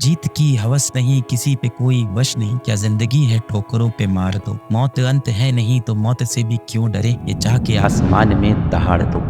जीत की हवस नहीं, किसी पे कोई वश नहीं, क्या जिंदगी है ठोकरों पे मार दो। मौत अंत है नहीं तो मौत से भी क्यों डरे, ये जाके आसमान में दहाड़ दो।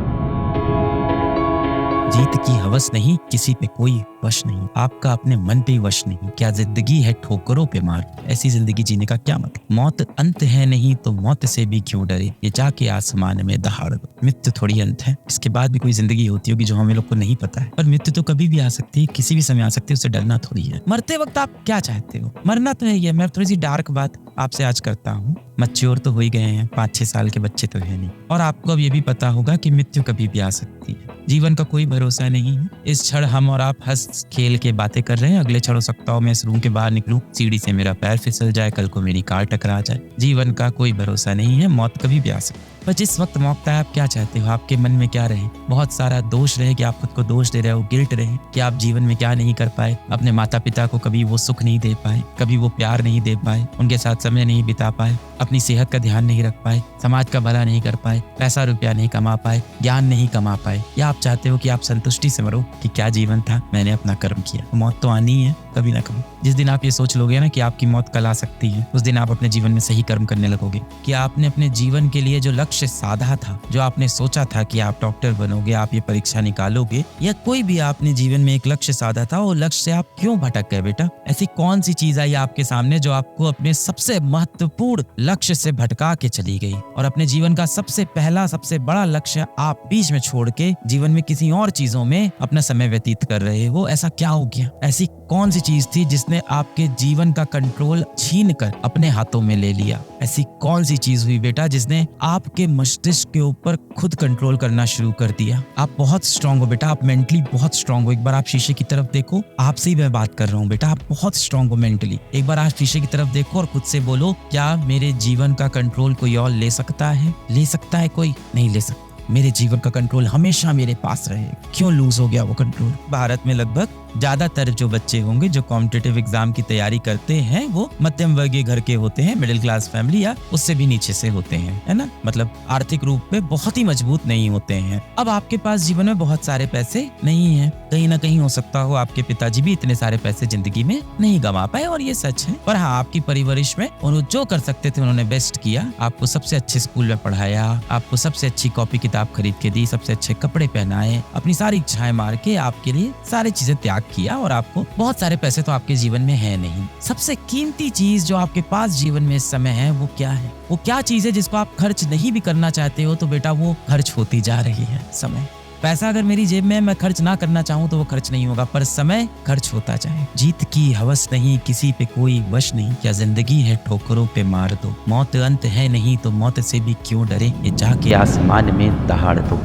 जीत की हवस नहीं, किसी पे कोई वश नहीं, आपका अपने मन पे वश नहीं, क्या जिंदगी है ठोकरों पे मार। ऐसी जिंदगी जीने का क्या मतलब। मौत अंत है नहीं तो मौत से भी क्यों डरे, ये जाके आसमान में दहाड़ दो। मृत्यु थोड़ी अंत है, इसके बाद भी कोई जिंदगी होती होगी जो हमें लोग को नहीं पता है, पर मृत्यु तो कभी भी आ सकती है, किसी भी समय आ सकती है, उससे डरना थोड़ी है। मरते वक्त आप क्या चाहते हो, मरना तो है ही है। मैं थोड़ी सी डार्क बात आपसे आज करता हूँ। मैच्योर तो हो ही गए हैं, 5-6 साल के बच्चे तो है नहीं, और आपको अब ये भी पता होगा कि मृत्यु कभी भी आ सकती है। जीवन का कोई भरोसा नहीं है। इस क्षण हम और आप हंस खेल के बातें कर रहे हैं, अगले क्षण हो सकता हो मैं इस रूम के बाहर निकलूं, सीढ़ी से मेरा पैर फिसल जाए, कल को मेरी कार टकरा जाए। जीवन का कोई भरोसा नहीं है, मौत कभी भी आ सकती है। पर जिस वक्त मौत आए आप क्या चाहते हो, आपके मन में क्या रहे। बहुत सारा दोष रहे कि आप खुद को दोष दे रहे हो, गिल्ट रहे कि आप जीवन में क्या नहीं कर पाए, अपने माता पिता को कभी वो सुख नहीं दे पाए, कभी वो प्यार नहीं दे पाए, उनके साथ समय नहीं बिता पाए, अपनी सेहत का ध्यान नहीं रख पाए, समाज का भला नहीं कर पाए, पैसा रुपया नहीं कमा पाए, ज्ञान नहीं कमा पाए, या आप चाहते हो कि आप संतुष्टि से मरो कि क्या जीवन था, मैंने अपना कर्म किया। मौत तो आनी है कभी ना कभी। जिस दिन आप ये सोच लोगे ना कि आपकी मौत कल आ सकती है, उस दिन आप अपने जीवन में सही कर्म करने लगोगे। कि आपने अपने जीवन के लिए जो लक्ष्य साधा था, जो आपने सोचा था कि आप डॉक्टर बनोगे, आप ये परीक्षा निकालोगे, या कोई भी आपने जीवन में एक लक्ष्य साधा था, वो लक्ष्य से आप क्यों भटक गए बेटा। ऐसी कौन सी चीज आई आपके सामने जो आपको अपने सबसे महत्वपूर्ण लक्ष्य से भटका के चली गई, और अपने जीवन का सबसे पहला सबसे बड़ा लक्ष्य आप बीच में छोड़ के जीवन में किसी और चीजों में अपना समय व्यतीत कर रहे हो। ऐसा क्या हो गया, ऐसी कौन सी चीज थी जिसने आपके जीवन का कंट्रोल छीन कर अपने हाथों में ले लिया। ऐसी कौन सी चीज हुई बेटा जिसने आपके मस्तिष्क के ऊपर खुद कंट्रोल करना शुरू कर दिया। आप बहुत स्ट्रांग हो बेटा, आप मेंटली बहुत स्ट्रांग हो। एक बार आप शीशे की तरफ देखो, आपसे ही मैं बात कर रहा हूँ बेटा, आप बहुत स्ट्रांग हो मेंटली। एक बार आप शीशे की तरफ देखो और खुद से बोलो, क्या मेरे जीवन का कंट्रोल कोई और ले सकता है। ले सकता है कोई, नहीं ले सकता। मेरे जीवन का कंट्रोल हमेशा मेरे पास रहे। क्यों लूज हो गया वो कंट्रोल। भारत में लगभग ज्यादातर जो बच्चे होंगे जो कॉम्पिटिटिव एग्जाम की तैयारी करते हैं, वो मध्यम वर्गीय घर के होते हैं, मिडिल क्लास फैमिली या उससे भी नीचे से होते हैं, है ना। मतलब आर्थिक रूप में बहुत ही मजबूत नहीं होते हैं। अब आपके पास जीवन में बहुत सारे पैसे नहीं है, कहीं ना कहीं हो सकता हो आपके पिताजी भी इतने सारे पैसे जिंदगी में नहीं कमा पाए, और ये सच है। पर हाँ, आपकी परवरिश में उन्होंने जो कर सकते थे उन्होंने बेस्ट किया। आपको सबसे अच्छे स्कूल में पढ़ाया, आपको सबसे अच्छी कॉपी किताब खरीद के दी, सबसे अच्छे कपड़े पहनाए, अपनी सारी इच्छाएं मार के आपके लिए सारी चीजें त्याग किया। और आपको बहुत सारे पैसे तो आपके जीवन में है नहीं। सबसे कीमती चीज जो आपके पास जीवन में इस समय है वो क्या है, वो क्या चीज है जिसको आप खर्च नहीं भी करना चाहते हो, तो बेटा वो खर्च होती जा रही है। समय। पैसा अगर मेरी जेब में मैं खर्च ना करना चाहूं तो वो खर्च नहीं होगा, पर समय खर्च होता जाए। जीत की हवस नहीं, किसी पे कोई वश नहीं, क्या जिंदगी है ठोकरों पे मार दो। मौत अंत है नहीं तो मौत से भी क्यों डरे, ये जाके आसमान में दहाड़ दो।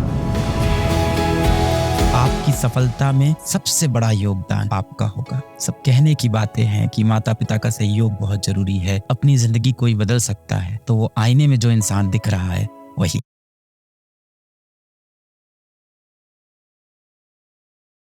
आपकी सफलता में सबसे बड़ा योगदान आपका होगा। सब कहने की बातें हैं कि माता पिता का सहयोग बहुत जरूरी है, अपनी जिंदगी कोई बदल सकता है, तो वो आईने में जो इंसान दिख रहा है वही